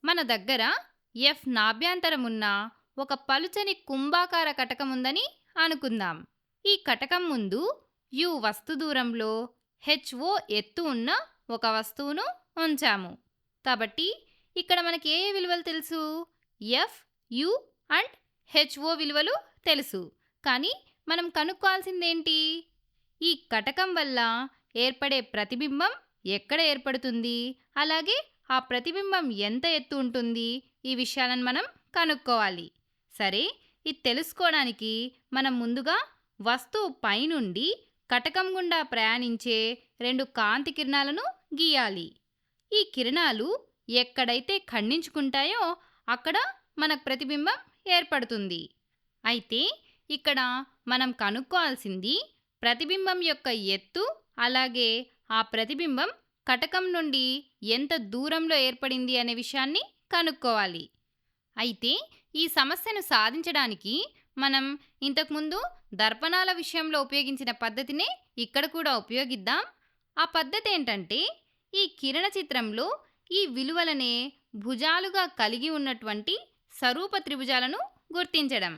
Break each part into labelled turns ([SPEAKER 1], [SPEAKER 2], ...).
[SPEAKER 1] మన దగ్గర ఎఫ్ నాభ్యంతరం ఉన్న ఒక పలుచని కుంభాకార కటకం ఉందని అనుకుందాం. ఈ కటకం ముందు యు వస్తు దూరంలో హెచ్ఓ ఎత్తు ఉన్న ఒక వస్తువును ఉంచాము. కాబట్టి ఇక్కడ మనకి ఏ ఏ విలువలు తెలుసు? ఎఫ్, యు అండ్ హెచ్ఓ విలువలు తెలుసు. కానీ మనం కనుక్కోవాల్సిందేంటి? ఈ కటకం వల్ల ఏర్పడే ప్రతిబింబం ఎక్కడ ఏర్పడుతుంది? అలాగే ఆ ప్రతిబింబం ఎంత ఎత్తు ఉంటుంది? ఈ విషయాలను మనం కనుక్కోవాలి. సరే, ఇది తెలుసుకోవడానికి మనం ముందుగా వస్తువు పైనుండి కటకం గుండా ప్రయాణించే రెండు కాంతి కిరణాలను గీయాలి. ఈ కిరణాలు ఎక్కడైతే ఖండించుకుంటాయో అక్కడ మనకు ప్రతిబింబం ఏర్పడుతుంది. అయితే ఇక్కడ మనం కనుక్కోవాల్సింది ప్రతిబింబం యొక్క ఎత్తు, అలాగే ఆ ప్రతిబింబం కటకం నుండి ఎంత దూరంలో ఏర్పడింది అనే విషయాన్ని కనుక్కోవాలి. అయితే ఈ సమస్యను సాధించడానికి మనం ఇంతకుముందు దర్పణాల విషయంలో ఉపయోగించిన పద్ధతినే ఇక్కడ కూడా ఉపయోగిద్దాం. ఆ పద్ధతి ఏంటంటే, ఈ కిరణ చిత్రంలో ఈ విలువలనే భుజాలుగా కలిగి ఉన్నటువంటి సరూప త్రిభుజాలను గుర్తించడం.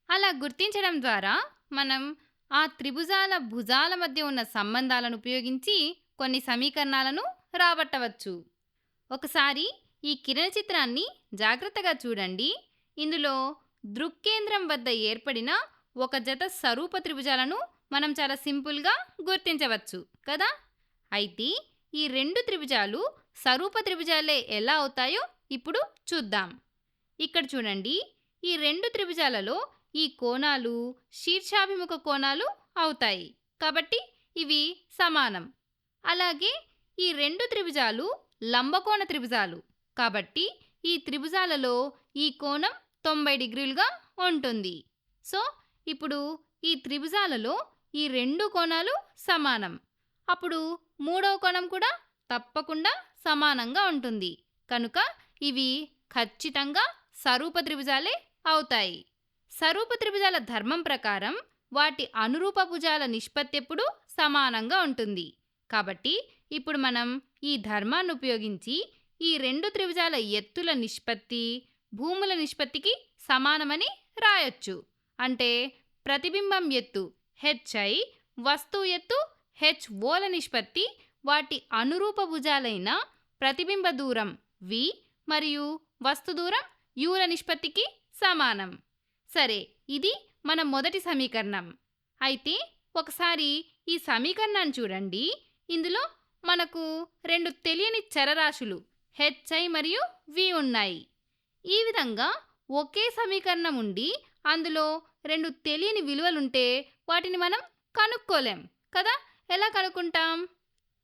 [SPEAKER 1] అలా గుర్తించడం ద్వారా మనం ఆ త్రిభుజాల భుజాల మధ్య ఉన్న సంబంధాలను ఉపయోగించి కొన్ని సమీకరణాలను రాబట్టవచ్చు. ఒకసారి ఈ కిరణ చిత్రాన్ని జాగ్రత్తగా చూడండి. ఇందులో దృక్కేంద్రం వద్ద ఏర్పడిన ఒక జత సరూప త్రిభుజాలను మనం చాలా సింపుల్గా గుర్తించవచ్చు కదా. అయితే ఈ రెండు త్రిభుజాలు సరూప త్రిభుజాలే ఎలా అవుతాయో ఇప్పుడు చూద్దాం. ఇక్కడ చూడండి, ఈ రెండు త్రిభుజాలలో ఈ కోణాలు శీర్షాభిముఖ కోణాలు అవుతాయి. కాబట్టి ఇవి సమానం. అలాగే ఈ రెండు త్రిభుజాలు లంబకోణ త్రిభుజాలు. కాబట్టి ఈ త్రిభుజాలలో ఈ కోణం 90 డిగ్రీలుగా ఉంటుంది. సో ఇప్పుడు ఈ త్రిభుజాలలో ఈ రెండు కోణాలు సమానం. అప్పుడు మూడవ కోణం కూడా తప్పకుండా సమానంగా ఉంటుంది. కనుక ఇవి ఖచ్చితంగా సరూప త్రిభుజాలే అవుతాయి. సరూప త్రిభుజాల ధర్మం ప్రకారం వాటి అనురూప భుజాల నిష్పత్తి ఎప్పుడు సమానంగా ఉంటుంది. కాబట్టి ఇప్పుడు మనం ఈ ధర్మాన్ని ఉపయోగించి ఈ రెండు త్రిభుజాల ఎత్తుల నిష్పత్తి భూముల నిష్పత్తికి సమానమని రాయొచ్చు. అంటే ప్రతిబింబం ఎత్తు హెచ్ఐ, వస్తువు ఎత్తు హెచ్ఓల నిష్పత్తి వాటి అనురూప భుజాలైన ప్రతిబింబ దూరం వి మరియు వస్తు దూరం యుల నిష్పత్తికి సమానం. సరే, ఇది మన మొదటి సమీకరణం. అయితే ఒకసారి ఈ సమీకరణాన్ని చూడండి. ఇందులో మనకు రెండు తెలియని చరరాశులు హెచ్ఐ మరియు వి ఉన్నాయి. ఈ విధంగా ఒకే సమీకరణం ఉండి అందులో రెండు తెలియని విలువలుంటే వాటిని మనం కనుక్కోలేం కదా. ఎలా కనుక్కుంటాం?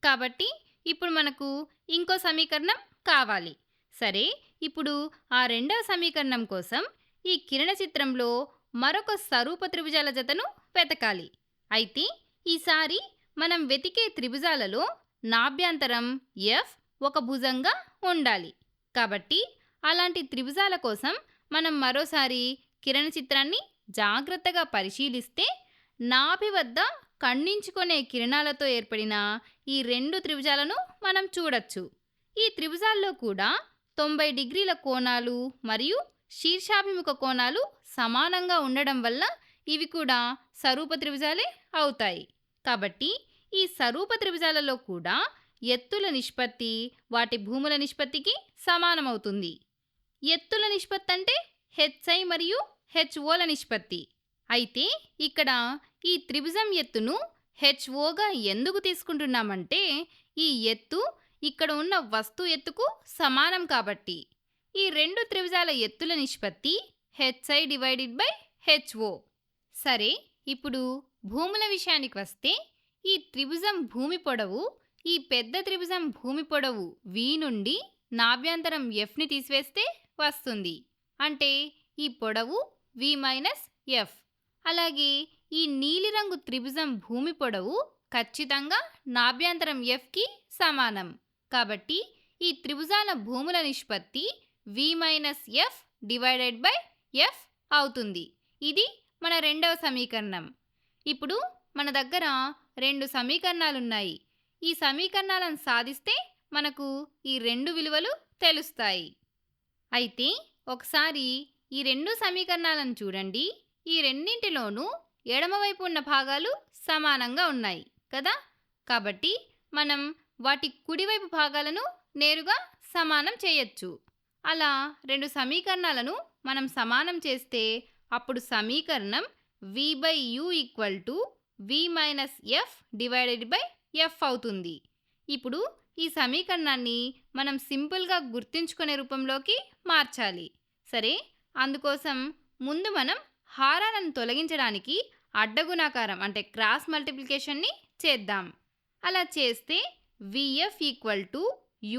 [SPEAKER 1] కాబట్టి ఇప్పుడు మనకు ఇంకో సమీకరణం కావాలి. సరే, ఇప్పుడు ఆ రెండవ సమీకరణం కోసం ఈ కిరణ చిత్రంలో మరొక సరూప త్రిభుజాల జతను వెతకాలి. అయితే ఈసారి మనం వెతికే త్రిభుజాలలో నాభ్యంతరం ఎఫ్ ఒక భుజంగా ఉండాలి. కాబట్టి అలాంటి త్రిభుజాల కోసం మనం మరోసారి కిరణ చిత్రాన్ని జాగ్రత్తగా పరిశీలిస్తే నాభి వద్ద ఖండించుకునే కిరణాలతో ఏర్పడిన ఈ రెండు త్రిభుజాలను మనం చూడొచ్చు. ఈ త్రిభుజాల్లో కూడా 90 డిగ్రీల కోణాలు మరియు శీర్షాభిముఖ కోణాలు సమానంగా ఉండడం వల్ల ఇవి కూడా సరూప త్రిభుజాలే అవుతాయి. కాబట్టి ఈ సరూప త్రిభుజాలలో కూడా ఎత్తుల నిష్పత్తి వాటి భూముల నిష్పత్తికి సమానమవుతుంది. ఎత్తుల నిష్పత్తి అంటే హెచ్ఐ మరియు హెచ్ఓల నిష్పత్తి. అయితే ఇక్కడ ఈ త్రిభుజం ఎత్తును హెచ్ఓగా ఎందుకు తీసుకుంటున్నామంటే ఈ ఎత్తు ఇక్కడ ఉన్న వస్తు ఎత్తుకు సమానం కాబట్టి. ఈ రెండు త్రిభుజాల ఎత్తుల నిష్పత్తి హెచ్ఐ డివైడెడ్ బై హెచ్ఓ. సరే, ఇప్పుడు భూముల విషయానికి వస్తే ఈ త్రిభుజం భూమి పొడవు, ఈ పెద్ద త్రిభుజం భూమి పొడవు వి నుండి నాభ్యంతరం ఎఫ్ని తీసివేస్తే వస్తుంది. అంటే ఈ పొడవు వి మైనస్ ఎఫ్. అలాగే ఈ నీలిరంగు త్రిభుజం భూమి పొడవు ఖచ్చితంగా నాభ్యంతరం ఎఫ్కి సమానం. కాబట్టి ఈ త్రిభుజాల భూముల నిష్పత్తి V minus F divided by F అవుతుంది. ఇది మన రెండవ సమీకరణం. ఇప్పుడు మన దగ్గర రెండు సమీకరణాలున్నాయి. ఈ సమీకరణాలను సాధిస్తే మనకు ఈ రెండు విలువలు తెలుస్తాయి. అయితే ఒకసారి ఈ రెండు సమీకరణాలను చూడండి. ఈ రెండింటిలోనూ ఎడమవైపు ఉన్న భాగాలు సమానంగా ఉన్నాయి కదా. కాబట్టి మనం వాటి కుడివైపు భాగాలను నేరుగా సమానం చేయొచ్చు. అలా రెండు సమీకరణాలను మనం సమానం చేస్తే అప్పుడు సమీకరణం v/u = v - f divided by f అవుతుంది. ఇప్పుడు ఈ సమీకరణాన్ని మనం సింపుల్గా గుర్తుంచుకునే రూపంలోకి మార్చాలి. సరే, అందుకోసం ముందు మనం హారాలను తొలగించడానికి అడ్డగుణాకారం అంటే క్రాస్ మల్టిప్లికేషన్ని చేద్దాం. అలా చేస్తే vf =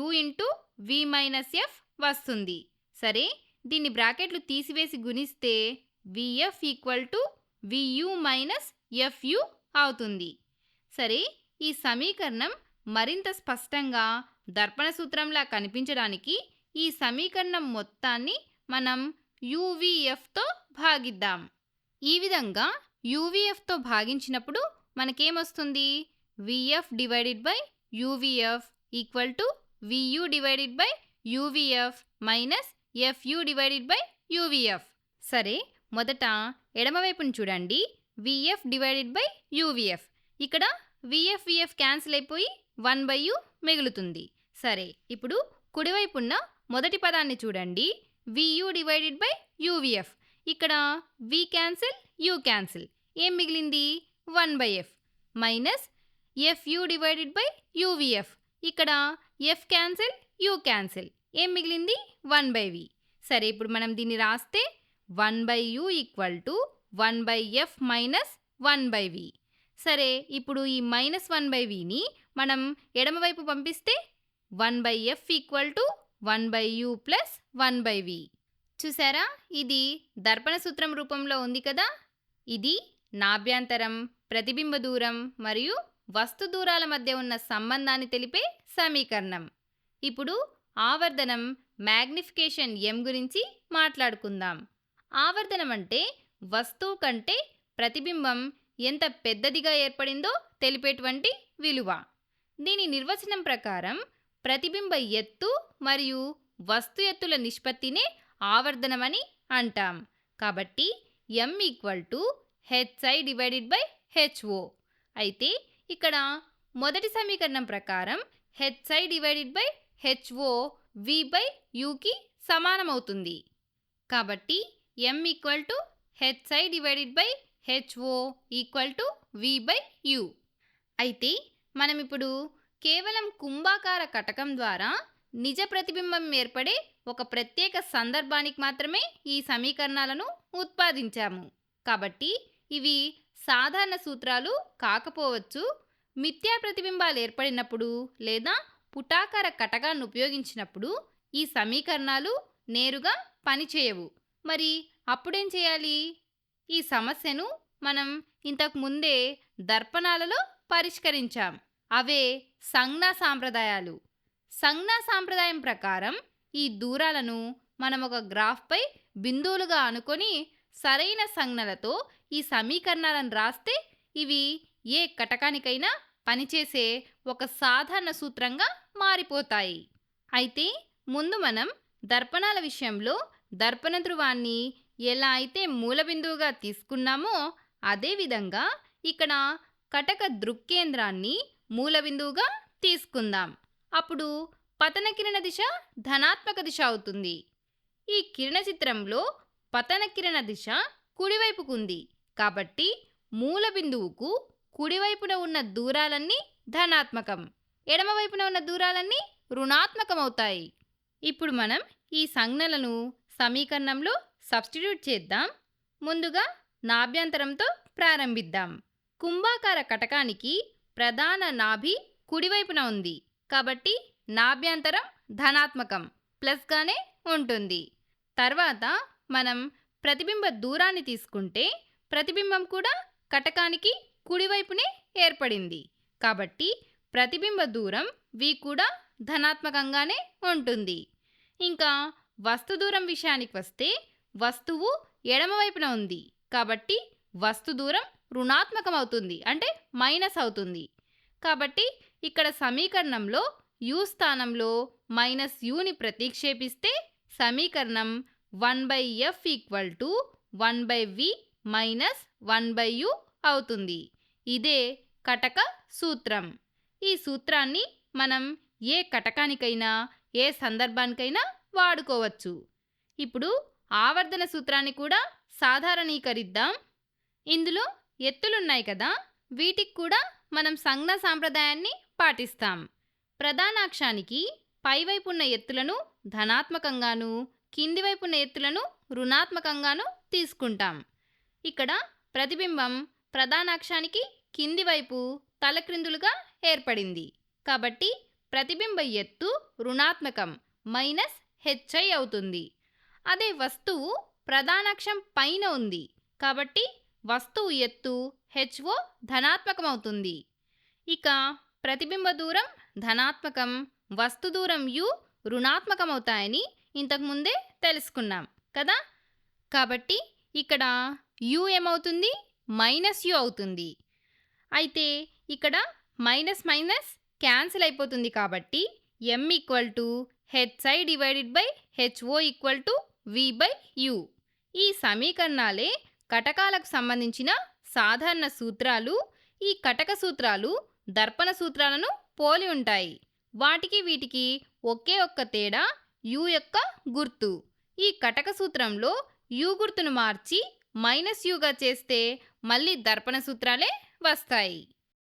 [SPEAKER 1] u × v - f వస్తుంది. సరే, దీన్ని బ్రాకెట్లు తీసివేసి గుణిస్తే vf = vu - fu అవుతుంది. సరే, ఈ సమీకరణం మరింత స్పష్టంగా దర్పణ సూత్రంలా కనిపించడానికి ఈ సమీకరణం మొత్తాన్ని మనం uvfతో భాగిద్దాం. ఈ విధంగా uvfతో భాగించినప్పుడు మనకేమొస్తుంది? vf divided by uvf = vu divided by uvf minus fu divided by uvf. సరే, మొదట ఎడమవైపును చూడండి. vf divided by uvf. ఇక్కడ vf క్యాన్సిల్ అయిపోయి 1/u మిగులుతుంది. సరే, ఇప్పుడు కుడివైపున్న మొదటి పదాన్ని చూడండి. vu divided by uvf. ఇక్కడ v క్యాన్సిల్, u క్యాన్సిల్. ఏం మిగిలింది? 1/f minus fu divided by uvf. ఇక్కడ f క్యాన్సిల్, u క్యాన్సిల్. ఏం మిగిలింది? 1/v. సరే, ఇప్పుడు మనం దీన్ని రాస్తే 1/u = 1/f మైనస్ 1/v. సరే, ఇప్పుడు ఈ మైనస్ 1/vని మనం ఎడమవైపు పంపిస్తే 1/f = 1/u ప్లస్ 1/v. చూసారా, ఇది దర్పణ సూత్రం రూపంలో ఉంది కదా. ఇది నాభ్యంతరం, ప్రతిబింబ దూరం మరియు వస్తు దూరాల మధ్య ఉన్న సంబంధాన్ని తెలిపే సమీకరణం. ఇప్పుడు ఆవర్ధనం మ్యాగ్నిఫికేషన్ m గురించి మాట్లాడుకుందాం. ఆవర్ధనం అంటే వస్తువు కంటే ప్రతిబింబం ఎంత పెద్దదిగా ఏర్పడిందో తెలిపేటువంటి విలువ. దీని నిర్వచనం ప్రకారం ప్రతిబింబ ఎత్తు మరియు వస్తు ఎత్తుల నిష్పత్తినే ఆవర్ధనమని అంటాం. కాబట్టి m = hi divided by ho. అయితే ఇక్కడ మొదటి సమీకరణం ప్రకారం hi డివైడెడ్ బై ho v/uకి సమానమవుతుంది. కాబట్టి m = hi divided by ho = v/u. అయితే మనం ఇప్పుడు కేవలం కుంభాకార కటకం ద్వారా నిజ ప్రతిబింబం ఏర్పడే ఒక ప్రత్యేక సందర్భానికి మాత్రమే ఈ సమీకరణాలను ఉత్పాదించాము. కాబట్టి ఇవి సాధారణ సూత్రాలు కాకపోవచ్చు. మిథ్యా ప్రతిబింబాలు ఏర్పడినప్పుడు లేదా పుటాకార కటకాన్ని ఉపయోగించినప్పుడు ఈ సమీకరణాలు నేరుగా పనిచేయవు. మరి అప్పుడేం చేయాలి? ఈ సమస్యను మనం ఇంతకు ముందే దర్పణాలలో పరిష్కరించాం. అవే సంజ్ఞా సాంప్రదాయాలు. సంజ్ఞా సాంప్రదాయం ప్రకారం ఈ దూరాలను మనం ఒక గ్రాఫ్పై బిందువులుగా అనుకొని సరైన సంజ్ఞలతో ఈ సమీకరణాలను రాస్తే ఇవి ఏ కటకానికైనా పనిచేసే ఒక సాధారణ సూత్రంగా మారిపోతాయి. అయితే ముందు మనం దర్పణాల విషయంలో దర్పణ ధ్రువాన్ని ఎలా అయితే మూలబిందువుగా తీసుకున్నామో అదేవిధంగా ఇక్కడ కటక దృక్కేంద్రాన్ని మూలబిందువుగా తీసుకుందాం. అప్పుడు పతన కిరణ దిశ ధనాత్మక దిశ అవుతుంది. ఈ కిరణ చిత్రంలో పతన కిరణ దిశ కుడివైపుకు ఉంది. కాబట్టి మూల బిందువుకు కుడివైపున ఉన్న దూరాలన్నీ ధనాత్మకం, ఎడమవైపున ఉన్న దూరాలన్నీ రుణాత్మకం అవుతాయి. ఇప్పుడు మనం ఈ సంజ్ఞలను సమీకరణంలో సబ్స్టిట్యూట్ చేద్దాం. ముందుగా నాభ్యంతరంతో ప్రారంభిద్దాం. కుంభాకార కటకానికి ప్రధాన నాభి కుడివైపున ఉంది. కాబట్టి నాభ్యంతరం ధనాత్మకం ప్లస్గానే ఉంటుంది. తర్వాత మనం ప్రతిబింబ దూరాన్ని తీసుకుంటే ప్రతిబింబం కూడా కటకానికి కుడివైపునే ఏర్పడింది. కాబట్టి ప్రతిబింబ దూరం v కూడా ధనాత్మకంగానే ఉంటుంది. ఇంకా వస్తు దూరం విషయానికి వస్తే వస్తువు ఎడమవైపున ఉంది. కాబట్టి వస్తు దూరం రుణాత్మకం అవుతుంది, అంటే మైనస్ అవుతుంది. కాబట్టి ఇక్కడ సమీకరణంలో u స్థానంలో -uని ప్రతిక్షేపిస్తే సమీకరణం 1/f = 1/v మైనస్ 1/u అవుతుంది. ఇదే కటక సూత్రం. ఈ సూత్రాన్ని మనం ఏ కటకానికైనా ఏ సందర్భానికైనా వాడుకోవచ్చు. ఇప్పుడు ఆవర్ధన సూత్రాన్ని కూడా సాధారణీకరిద్దాం. ఇందులో ఎత్తులున్నాయి కదా, వీటికి కూడా మనం సంజ్ఞా సాంప్రదాయాన్ని పాటిస్తాం. ప్రధానాక్షానికి పైవైపు ఉన్న ఎత్తులను ధనాత్మకంగాను, కింది వైపు ఉన్న ఎత్తులను రుణాత్మకంగాను తీసుకుంటాం. ఇక్కడ ప్రతిబింబం ప్రధానాక్షానికి కింది వైపు తలక్రిందులుగా ఏర్పడింది. కాబట్టి ప్రతిబింబ ఎత్తు రుణాత్మకం మైనస్ హెచ్ఐ అవుతుంది. అదే వస్తువు ప్రధానాక్షం పైన ఉంది కాబట్టి వస్తువు ఎత్తు హెచ్ఓ ధనాత్మకం అవుతుంది. ఇక ప్రతిబింబ దూరం ధనాత్మకం, వస్తు దూరం యు రుణాత్మకం అవుతాయని ఇంతకుముందే తెలుసుకున్నాం కదా. కాబట్టి ఇక్కడ యు ఏమవుతుంది, మైనస్ యు అవుతుంది. అయితే ఇక్కడ మైనస్ మైనస్ క్యాన్సిల్ అయిపోతుంది కాబట్టి m = hi/hO = v/u. ఈ సమీకరణాలే కటకాలకు సంబంధించిన సాధారణ సూత్రాలు. ఈ కటక సూత్రాలు దర్పణ సూత్రాలను పోలి ఉంటాయి. వాటికి వీటికి ఒకే ఒక్క తేడా u యొక్క గుర్తు. ఈ కటక సూత్రంలో u గుర్తును మార్చి మైనస్ యుగా చేస్తే మళ్ళీ దర్పణ సూత్రాలే వస్తాయి.